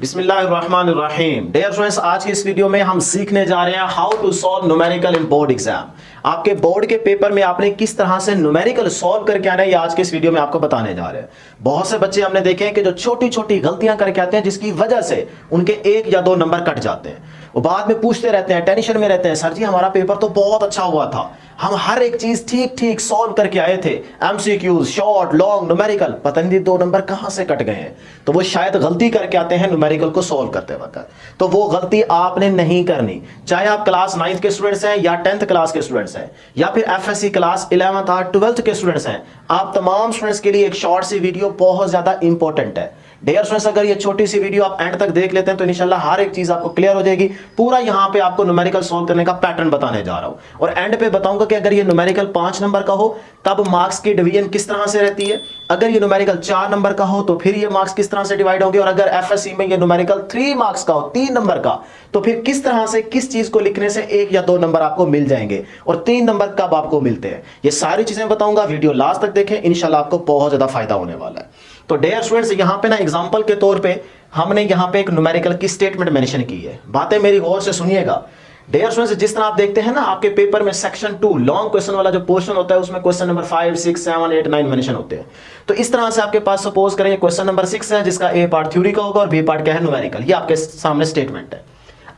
बिस्मिल्लाहिर्रहमानिर्रहीम। Dear students, आज की इस वीडियो में हम सीखने जा रहे हैं how to solve numerical in board exam. आपके बोर्ड के पेपर में आपने किस तरह से न्यूमेरिकल सॉल्व करके आना है, ये आज के इस वीडियो में आपको बताने जा रहे हैं। बहुत से बच्चे हमने देखे हैं कि जो छोटी छोटी गलतियां करके आते हैं, जिसकी वजह से उनके 1 या 2 नंबर कट जाते हैं। वो बाद में पूछते रहते हैं, टेंशन में रहते हैं, सर जी हमारा पेपर तो बहुत अच्छा हुआ था, हम हर एक चीज ठीक ठीक सॉल्व करके आए थे, एमसीक्यूज, शॉर्ट, लॉन्ग, न्यूमेरिकल, पता नहीं 2 नंबर कहां से कट गए हैं। तो वो शायद गलती करके आते हैं न्यूमेरिकल को सॉल्व करते वक्त। तो वो गलती आपने नहीं करनी, चाहे आप क्लास 9th के स्टूडेंट्स हैं या 10th क्लास के स्टूडेंट्स हैं या फिर एफएससी क्लास 11th और 12th के स्टूडेंट्स हैं। आप तमाम स्टूडेंट्स के लिए एक शॉर्ट सी वीडियो बहुत ज्यादा इंपॉर्टेंट है। डियर स्टूडेंट्स, अगर ये छोटी सी वीडियो आप एंड तक देख लेते हैं तो इंशाल्लाह हर एक चीज आपको क्लियर हो जाएगी। पूरा यहाँ पे आपको न्यूमेरिकल सॉल्व करने का पैटर्न बताने जा रहा हूं और एंड पे बताऊंगा कि अगर ये न्यूमेरिकल 5 नंबर का हो तब मार्क्स की डिवीजन किस तरह से रहती है, अगर ये न्यूमेरिकल 4 नंबर का हो तो फिर ये मार्क्स किस तरह से डिवाइड होंगे, और अगर एफएससी में ये न्यूमेरिकल 3 मार्क्स का हो, 3 नंबर का, तो फिर किस तरह से किस चीज को लिखने से 1 या 2 नंबर आपको मिल जाएंगे और 3 नंबर कब आपको मिलते हैं, ये सारी चीजें बताऊंगा। वीडियो लास्ट तक देखें, इंशाल्लाह आपको बहुत ज्यादा फायदा होने वाला है। तो डियर स्टूडेंट्स, यहाँ पे ना एग्जांपल के तौर पे हमने यहाँ पे एक न्यूमेरिकल की स्टेटमेंट मेंशन की है। बातें मेरी गौर से सुनिएगा। डियर स्टूडेंट्स, जिस तरह आप देखते हैं ना आपके पेपर में सेक्शन 2 लॉन्ग क्वेश्चन वाला जो पोर्शन होता है उसमें क्वेश्चन नंबर 5, 6, 7, 8, 9 मेंशन होते हैं। तो इस तरह से आपके पास सपोज करें क्वेश्चन नंबर 6 है जिसका ए पार्ट थ्योरी का होगा और बी पार्ट क्या है, न्यूमेरिकल। ये आपके सामने स्टेटमेंट है।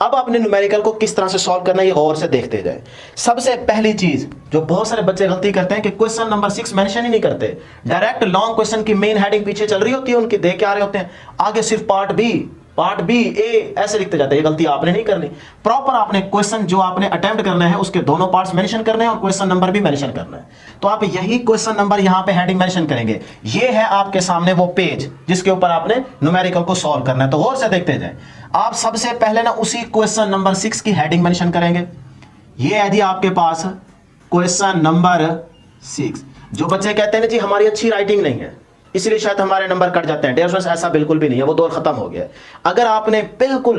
अब आपने न्यूमेरिकल को किस तरह से सॉल्व करना है ये गौर से देखते जाए। सबसे पहली चीज जो बहुत सारे बच्चे गलती करते हैं कि क्वेश्चन नंबर 6 मेंशन ही नहीं करते, डायरेक्ट लॉन्ग क्वेश्चन की मेन हेडिंग पीछे चल रही होती है उनकी, देख के आ रहे होते हैं, आगे सिर्फ पार्ट बी ए ऐसे लिखते जाते हैं। ये गलती आपने नहीं करनी। प्रॉपर आपने क्वेश्चन जो आपने अटेम्प्ट करना है उसके दोनों पार्ट्स मेंशन करने हैं और क्वेश्चन नंबर भी मेंशन करना है। तो आप यही क्वेश्चन नंबर यहां पे हेडिंग मेंशन करेंगे। ये है आपके सामने वो पेज जिसके ऊपर आपने न्यूमेरिकल को सॉल्व करना है। तो गौर से देखते जाए। आप सबसे पहले ना उसी क्वेश्चन नंबर 6 की हेडिंग मेंशन करेंगे। ये है जी आपके पास क्वेश्चन नंबर 6। जो बच्चे कहते हैं ना जी हमारी अच्छी राइटिंग नहीं है इसलिए शायद हमारे नंबर कट जाते हैं, डियर स्टूडेंट्स, ऐसा बिल्कुल भी नहीं है, वो दौर खत्म हो गया। अगर आपने बिल्कुल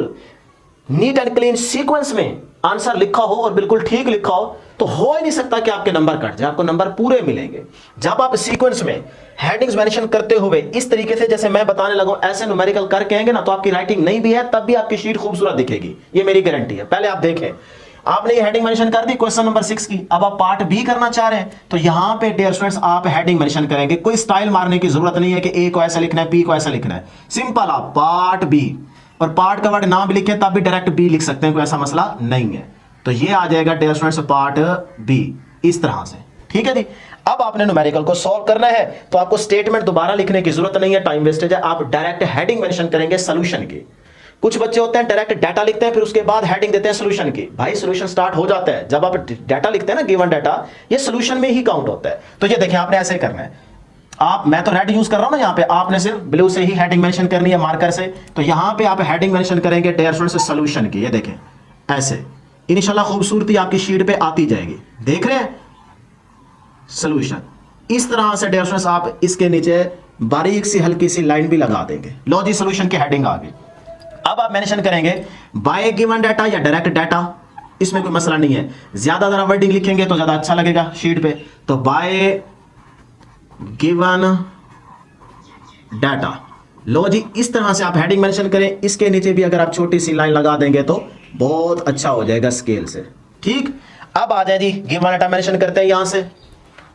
नीट एंड क्लीन सीक्वेंस में आंसर लिखा हो और बिल्कुल ठीक लिखा हो तो हो ही नहीं सकता कि आपके नंबर कट जाए, आपको नंबर पूरे मिलेंगे। जब आप सीक्वेंस में हेडिंग्स मेंशन करते हुए इस तरीके से जैसे मैं बताने लगा ऐसे न्यूमेरिकल करके आएंगे ना तो आपकी राइटिंग नहीं भी है तब भी आपकी शीट खूबसूरत दिखेगी, ये मेरी गारंटी है। पहले आप देखें, आपने ये हेडिंग मेंशन कर दी क्वेश्चन नंबर 6 की। अब आप पार्ट बी करना चाह रहे हैं तो यहां पे डियर स्टूडेंट्स आप हेडिंग मेंशन करेंगे। कोई स्टाइल मारने की जरूरत नहीं है कि ए को ऐसा लिखना है, बी को ऐसा लिखना है। सिंपल आप पार्ट बी, और पार्ट का वर्ड ना भी लिखें तब भी डायरेक्ट बी लिख सकते हैं, कोई ऐसा मसला नहीं है। तो ये आ जाएगा डियर स्टूडेंट्स पार्ट बी इस तरह से, ठीक है जी। अब आपने न्यूमेरिकल को सॉल्व करना है तो आपको स्टेटमेंट दोबारा लिखने की जरूरत नहीं है, टाइम वेस्टेज है। आप डायरेक्ट हेडिंग मेंशन करेंगे सोल्यूशन की। कुछ बच्चे होते हैं डायरेक्ट डाटा लिखते हैं फिर उसके बाद हेडिंग देते हैं सोल्यूशन की। भाई सोल्यूशन स्टार्ट हो जाता है जब आप डाटा लिखते हैं ना, गिवन डाटा, ये सोल्यूशन में ही काउंट होता है। तो ये देखिए आपने ऐसे करना है। मैं तो रेड यूज कर रहा हूं ना यहाँ पे, आपने सिर्फ ब्लू से ही हेडिंग मेंशन करनी है मार्कर से। तो यहां पे आप हेडिंग मेंशन करेंगे डियर स्टूडेंट्स सोल्यूशन की। ये देखें ऐसे, इंशाल्लाह खूबसूरती आपकी शीट पे आती जाएगी। देख रहे हैं सोल्यूशन इस तरह से डियर स्टूडेंट्स। आप इसके नीचे बारीक सी हल्की सी लाइन भी लगा देंगे। लो जी सोल्यूशन की हेडिंग आ गई। अब आप मेंशन करेंगे बाय गिवन डाटा या डायरेक्ट डाटा, इसमें कोई मसला नहीं है। ज्यादा जरा वर्डिंग लिखेंगे तो ज्यादा अच्छा लगेगा शीट पे। तो बाय गिवन डाटा, लो जी इस तरह से आप हेडिंग मेंशन करें। इसके नीचे भी अगर आप छोटी सी लाइन लगा देंगे तो बहुत अच्छा हो जाएगा स्केल से, ठीक। अब आ जाए जी गिवन डाटा मेंशन करते हैं यहां से।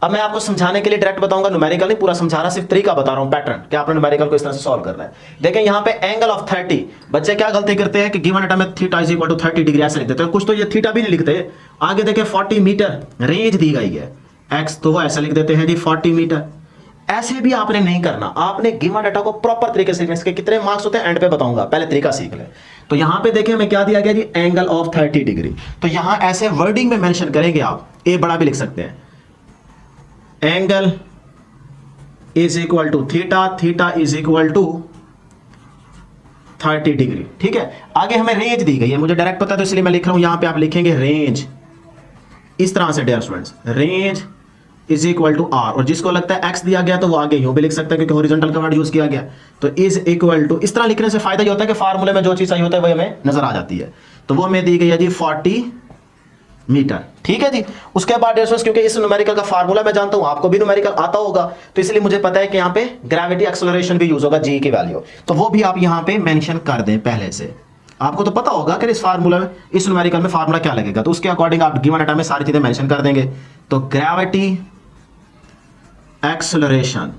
अब मैं आपको समझाने के लिए डायरेक्ट बताऊंगा, न्यूमेरिकल नहीं पूरा समझा रहा, सिर्फ तरीका बता रहा हूं, पैटर्न कि आपने न्यूमेरिकल को इस तरह से सॉल्व करना है। देखें यहां पे एंगल ऑफ 30, बच्चे क्या गलती करते हैं कि गिवन डाटा में theta is equal to 30 degree ऐसे लिख देते हैं। कुछ तो ये थीटा भी नहीं लिखते। आगे देखें 40 मीटर रेंज दी गई है एक्स, तो वो ऐसा लिख देते हैं जी 40 मीटर। ऐसे भी आपने नहीं करना, आपने गिवन डाटा को प्रॉपर तरीके से लिखना। इसके कितने मार्क्स होते हैं एंड पे बताऊंगा, पहले तरीका सीख ले। तो यहां पे देखें हमें क्या दिया गया जी, एंगल ऑफ 30 डिग्री। तो यहां ऐसे वर्डिंग में मेंशन करेंगे आप, ए बड़ा भी लिख सकते हैं, angle is equal to theta, theta is equal to 30 degree, ठीक है। आगे हमें रेंज दी गई है, मुझे डायरेक्ट पता है तो इसलिए मैं लिख रहा हूं। यहां पे आप लिखेंगे रेंज इस तरह से dear students, range is equal to R, और जिसको लगता है एक्स दिया गया तो वो आगे यूं भी लिख सकता है क्योंकि हॉरिजॉन्टल का वर्ड यूज किया गया। तो इज इक्वल टू, इस तरह लिखने से फायदा ये होता है कि फार्मूले में जो चीज चाहिए होता है वो हमें नजर आ जाती है। तो वो हमें दी गई है जी 40 मीटर। ठीक है जी। उसके बाद डियर स्टूडेंट्स, क्योंकि इस न्यूमेरिकल का फार्मूला मैं जानता हूं, आपको भी न्यूमेरिकल आता होगा, तो इसलिए मुझे पता है कि यहाँ पे ग्रेविटी एक्सेलरेशन भी यूज होगा, जी की वैल्यू, तो वो भी आप यहाँ पे मेंशन कर दें पहले से। आपको तो पता होगा कि इस फार्मूला में, इस न्यूमेरिकल में फार्मूला क्या लगेगा, तो उसके अकॉर्डिंग आप गिवन डाटा में सारी चीजें मेंशन कर देंगे। तो ग्रेविटी एक्सेलरेशन,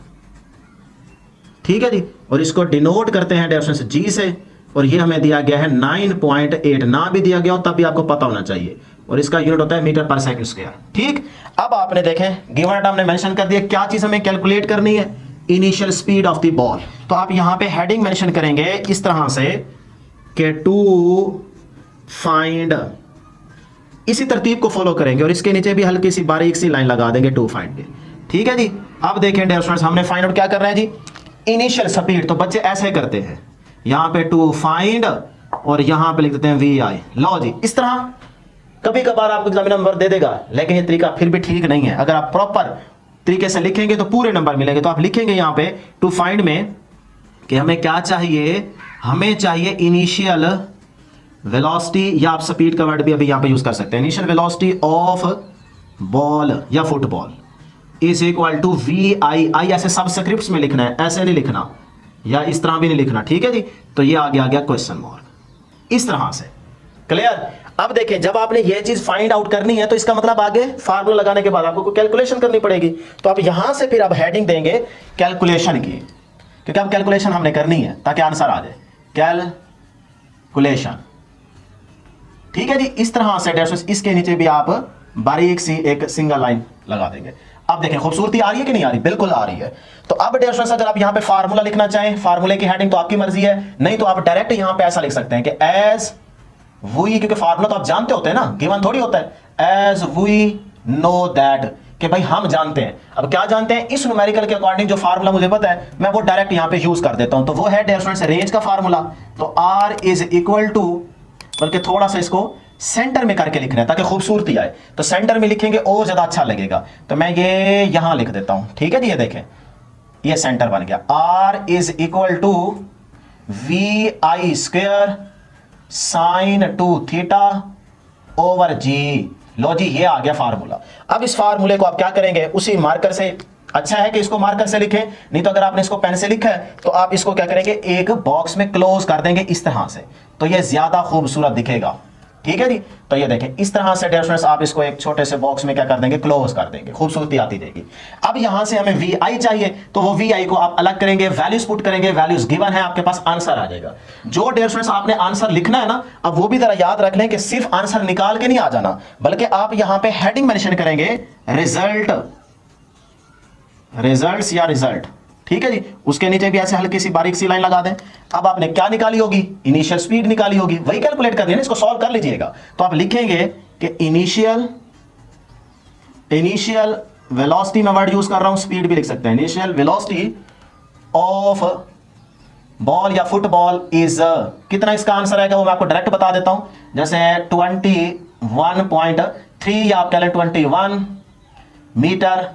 ठीक है जी, और इसको डिनोट करते हैं डियर स्टूडेंट्स जी से, और ये हमें दिया गया है 9.8, ना भी दिया गया हो तब भी आपको पता होना चाहिए, और इसका यूनिट होता है मीटर पर सेकंड स्क्वायर। ठीक, अब आपने देखें गिवन डाटा हमने मेंशन कर दिया, क्या चीज हमें कैलकुलेट करनी है, initial speed of the ball. तो आप यहां पे हेडिंग मेंशन करेंगे इस तरह से कि टू फाइंड, इसी तरतीब को फॉलो करेंगे, और इसके नीचे भी हल्की सी बारीक सी लाइन लगा देंगे टू फाइंड के। ठीक है जी। अब देखें डियर स्टूडेंट्स, हमने फाइंड आउट क्या करना है जी, इनिशियल स्पीड। तो बच्चे ऐसे करते हैं, यहां पे टू फाइंड और यहां पे लिख देते हैं वी आई। लो जी, इस तरह कभी कभार आपको एग्जामिनर नंबर दे देगा, लेकिन ये तरीका फिर भी ठीक नहीं है। अगर आप प्रॉपर तरीके से लिखेंगे तो पूरे नंबर मिलेंगे। तो आप लिखेंगे यहां पे टू फाइंड में कि हमें क्या चाहिए, हमें चाहिए इनिशियल वेलोसिटी, या आप स्पीड का वर्ड भी अभी यहां पे यूज कर सकते हैं, इनिशियल वेलोसिटी ऑफ बॉल या football is equal to v i. I ऐसे सबस्क्रिप्ट्स में लिखना है, ऐसे नहीं लिखना, या इस तरह भी नहीं लिखना। ठीक है जी। तो ये आगे आ गया क्वेश्चन मार्क, इस तरह से। क्लियर। अब देखें, जब आपने ये चीज फाइंड आउट करनी है तो इसका मतलब आगे फार्मूला लगाने के बाद आपको कोई कैलकुलेशन करनी पड़ेगी। तो आप यहां से फिर आप हेडिंग देंगे कैलकुलेशन की, क्योंकि अब कैलकुलेशन हमने करनी है ताकि आंसर आ जाए, कैलकुलेशन। ठीक है जी। इस तरह से डैश, इसके नीचे भी आप बारीक सी एक सिंगल लाइन लगा देंगे। अब देखें खूबसूरती आ रही है कि नहीं आ रही, बिल्कुल आ रही है। तो अब डियर स्टूडेंट्स, अगर आप यहां पे फार्मूला लिखना चाहें, फार्मूले की हेडिंग तो आपकी मर्जी है, नहीं तो आप डायरेक्ट यहां पे ऐसा लिख सकते हैं कि एज वी, क्योंकि फार्मूला तो आप जानते होते हैं ना, गिवन थोड़ी होता है, एज वी नो दैट, कि भाई हम जानते हैं। अब क्या जानते हैं, इस न्यूमेरिकल के अकॉर्डिंग जो फार्मूला मुझे पता है मैं वो डायरेक्ट यहां पे यूज कर देता हूं। तो वो है डियर स्टूडेंट्स रेंज का फार्मूला। तो आर इज इक्वल टू, बल्कि थोड़ा सा इसको सेंटर में करके लिखना है ताकि खूबसूरती आए, तो सेंटर में लिखेंगे और ज्यादा अच्छा लगेगा। तो मैं ये यहां लिख देता हूं। ठीक है जी। ये देखें, ये सेंटर बन गया। R is equal to v i square sine 2 theta over g. लो जी, ये आ गया फार्मूला। अब इस फार्मूले को आप क्या करेंगे, उसी मार्कर से, अच्छा है कि इसको मार्कर से लिखें, नहीं तो अगर आपने इसको पेन से लिखा है तो आप इसको क्या करेंगे, एक बॉक्स में क्लोज कर देंगे इस तरह से, तो ये ज्यादा खूबसूरत दिखेगा। ठीक है जी। तो ये देखें, इस तरह से डियर स्टूडेंट्स आप इसको एक छोटे से बॉक्स में क्या कर देंगे, क्लोज कर देंगे, खूबसूरती आती रहेगी। अब यहां से हमें वी आई चाहिए, तो वो वी आई को आप अलग करेंगे, वैल्यूज पुट करेंगे, वैल्यूज गिवन है, आपके पास आंसर आ जाएगा। जो डियर स्टूडेंट्स आपने आंसर लिखना है ना, अब वो भी जरा याद रख लें कि सिर्फ आंसर निकाल के नहीं आ जाना, बल्कि आप यहां पे हेडिंग मेंशन करेंगे रिजल्ट, रिजल्ट्स या रिजल्ट। ठीक है जी। उसके नीचे भी ऐसे हल्की सी बारीक सी लाइन लगा दें। अब आपने क्या निकाली होगी, इनिशियल स्पीड निकाली होगी, वही कैलकुलेट करनी है ना, इसको सॉल्व कर लीजिएगा। तो आप लिखेंगे कि इनिशियल वेलोसिटी, में वर्ड यूज कर रहा हूं, स्पीड भी लिख सकते हैं, इनिशियल वेलोसिटी ऑफ बॉल या फुटबॉल इज, कितना इसका आंसर आएगा वो मैं आपको डायरेक्ट बता देता हूं, जैसे 21.3 या आप कह लें 21 मीटर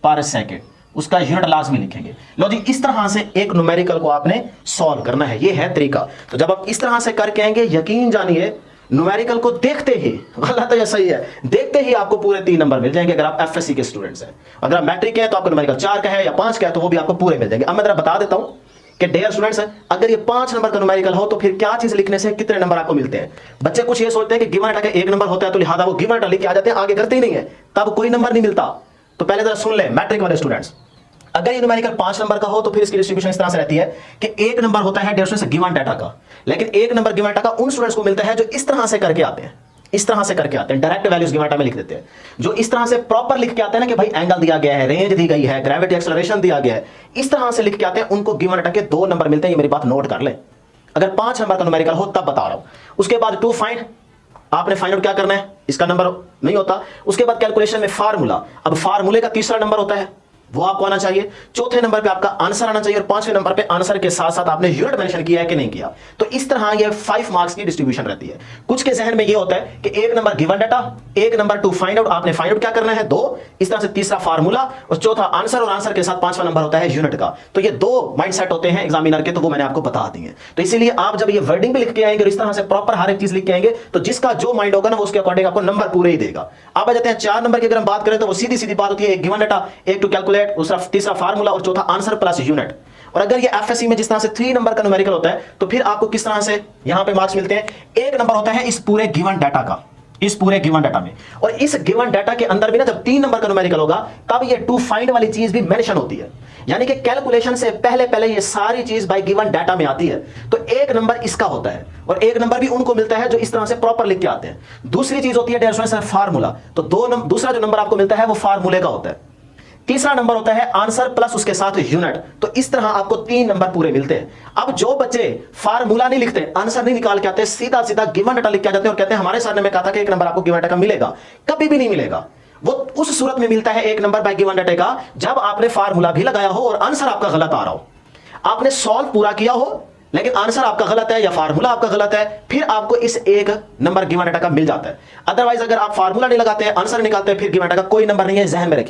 पर सेकेंड, उसका यूनिट लाजमी लिखेंगे। लो जी, इस तरह से एक न्यूमेरिकल को आपने सॉल्व करना है, ये है तरीका। तो जब आप इस तरह से करके आएंगे, यकीन जानिए न्यूमेरिकल को देखते ही, गलत है सही है, देखते ही आपको पूरे 3 नंबर मिल जाएंगे। अगर आप एफएससी के स्टूडेंट्स हैं, अगर आप मैट्रिक के हैं तो आपको न्यूमेरिकल 4 का है या 5 का है तो वो भी आपको पूरे मिल जाएंगे। अब मैं जरा बता देता हूं कि डियर स्टूडेंट्स, अगर ये 5 नंबर का न्यूमेरिकल हो तो फिर क्या चीज लिखने से कितने नंबर आपको मिलते हैं। बच्चे कुछ ये सोचते हैं कि गिवन डाटा का 1 नंबर होता है तो लिहाजा वो गिवन डाटा लिख के आ जाते हैं, आगे करते ही नहीं है, तब कोई नंबर नहीं मिलता। तो पहले जरा सुन ले मैट्रिक वाले स्टूडेंट्स, अगर ये न्यूमेरिकल 5 नंबर का हो तो फिर इसकी डिस्ट्रीब्यूशन इस तरह से रहती है कि 1 नंबर होता है डियर स्टूडेंट्स गिवन डाटा का, लेकिन 1 नंबर गिवन डाटा का उन स्टूडेंट्स को मिलता है जो इस तरह से करके आते हैं, इस तरह से करके आते हैं, डायरेक्ट वैल्यूज गिवन डाटा में लिख देते हैं। जो इस तरह से प्रॉपर लिख के आते हैं ना कि भाई एंगल दिया गया है, रेंज दी गई है, ग्रेविटी एक्सेलरेशन दिया गया है, इस तरह से लिख के आते हैं, उनको गिवन डाटा के 2 नंबर मिलते हैं। ये मेरी बात नोट कर ले, अगर 5 नंबर का न्यूमेरिकल हो तब बता रहा हूं। उसके बाद टू फाइंड, आपने फाइंड आउट क्या करना है, इसका नंबर नहीं होता। उसके बाद कैलकुलेशन में फार्मूला, अब फार्मूले का तीसरा नंबर होता है, वो आपको आना चाहिए। चौथे नंबर पे आपका आंसर आना चाहिए और पांचवें नंबर पे आंसर के साथ साथ आपने यूनिट मेंशन किया है कि नहीं किया। तो इस तरह ये 5 मार्क्स की डिस्ट्रीब्यूशन रहती है। कुछ के जहन में ये होता है कि एक नंबर गिवन डाटा, एक नंबर टू फाइंड आउट, आपने फाइंड आउट क्या करना है 2, इस तरह से तीसरा फार्मूला और चौथा आंसर, और आंसर के साथ पांचवा नंबर होता है यूनिट का। तो ये 2 माइंडसेट होते हैं एग्जामिनर के, तो वो मैंने आपको बता दिए। तो इसीलिए आप जब ये वर्डिंग पे लिख के आएंगे और इस तरह से प्रॉपर हर एक चीज लिख के आएंगे तो जिसका जो माइंड होगा ना वो उसके अकॉर्डिंग आपको नंबर पूरे ही देगा। अब आ जाते हैं 4 नंबर की अगर हम बात करें तो वो सीधी सीधी बात होती है, एक गिवन डाटा, एक टू कैलकुलेट, दूसरा तीसरा फार्मूला और चौथा आंसर प्लस यूनिट। और अगर ये एफएससी में जिस तरह से 3 नंबर का न्यूमेरिकल होता है तो फिर आपको किस तरह से यहां पे मार्क्स मिलते हैं। 1 नंबर होता है इस पूरे गिवन डाटा का, इस पूरे गिवन डाटा में, और इस गिवन डाटा के अंदर भी ना जब 3 नंबर का न्यूमेरिकल होगा तब ये टू फाइंड वाली चीज भी मेंशन होती है, यानी कि कैलकुलेशन से पहले पहले ये सारी चीज बाय गिवन डाटा में आती है। तो 1 नंबर इसका होता है और 1 नंबर भी उनको मिलता है जो इस तरह से प्रॉपर लिख के आते हैं। दूसरी चीज होती है डियर स्टूडेंट्स फार्मूला, तो दूसरा जो नंबर आपको मिलता है वो फार्मूले का होता है। तीसरा नंबर होता है आंसर प्लस उसके साथ यूनिट। तो इस तरह आपको 3 नंबर पूरे मिलते हैं। अब जो बच्चे फार्मूला नहीं लिखते, आंसर नहीं निकाल के आते, सीधा सीधा गिवन डाटा लिख के आ जाते हैं और कहते हैं हमारे सर ने कहा था कि 1 नंबर आपको गिवन डाटा मिलेगा, कभी भी नहीं मिलेगा। वो उस सूरत में मिलता है 1 नंबर बाय गिवन डाटा का जब आपने फार्मूला भी लगाया हो और आंसर आपका गलत आ रहा हो। आपने सॉल्व पूरा किया हो लेकिन आंसर आपका गलत है या फार्मूला आपका गलत है, फिर आपको इस 1 नंबर गिवन डाटा का मिल जाता है। अदरवाइज अगर आप फार्मूला नहीं लगाते हैं, आंसर निकालते हैं, फिर गिवन डाटा का कोई नंबर नहीं है, जहन में रखिए।